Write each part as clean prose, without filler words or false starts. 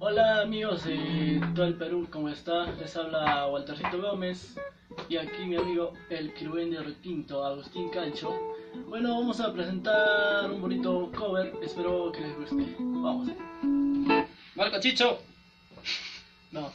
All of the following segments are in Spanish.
Hola amigos de todo el Perú, ¿cómo está? Les habla Waltercito Gómez y aquí mi amigo el quirubén requinto, Agustín Cancho. Bueno, vamos a presentar un bonito cover, espero que les guste. Vamos. Marco Chicho. Vamos.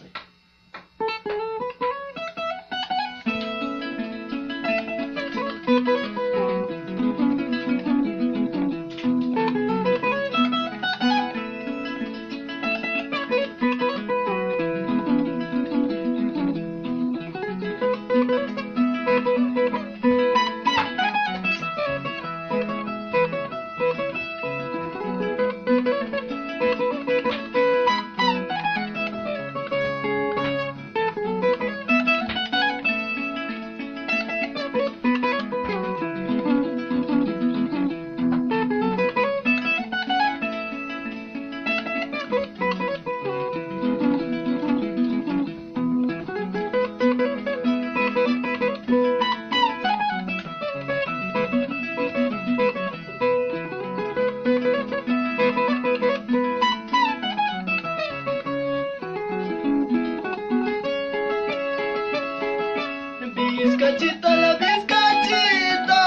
Vizcachita, la vizcachita,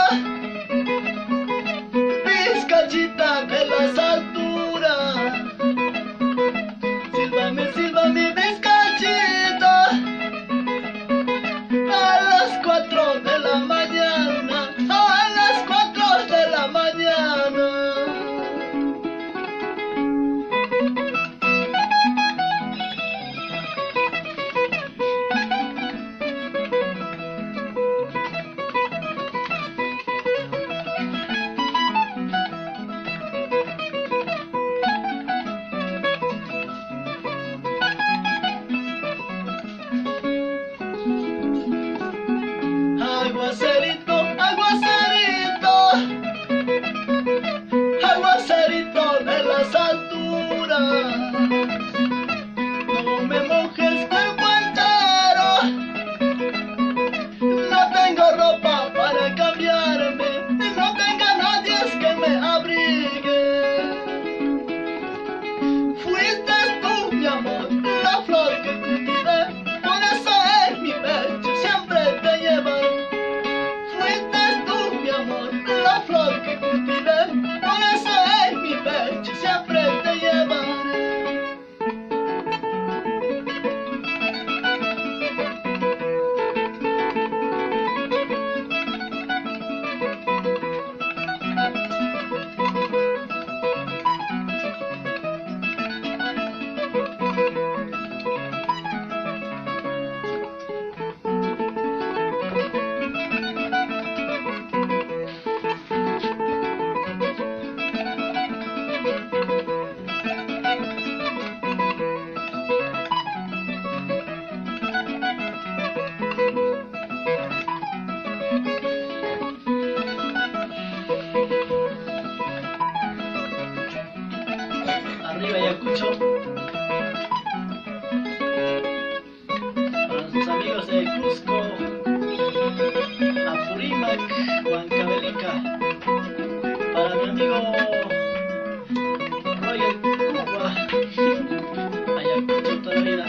vizcachita de las alturas. Sílvame, sílvame, vizcachita, a las 4 de la mañana, a las 4 de la mañana. Aguacerito, aguacerito, aguacerito de las alturas. No me mojes cuerpo entero, no tengo ropa para cambiarme, no tengo nadie que me abrigue. Fuiste tú, mi amor, la flor que cultivé, por eso en mi pecho siempre te llevaré. La flor que cultivé, por eso en mi pecho siempre te llevaré. Arriba Ayacucho, para nuestros amigos de Cusco, Apurímac, Huancavelica, para mi amigo Roger Cuba, Ayacucho toda la vida.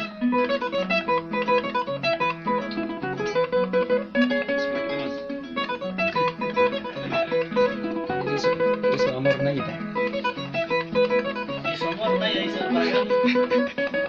Eso amor Naida. Y su amor nadie dice el pagano.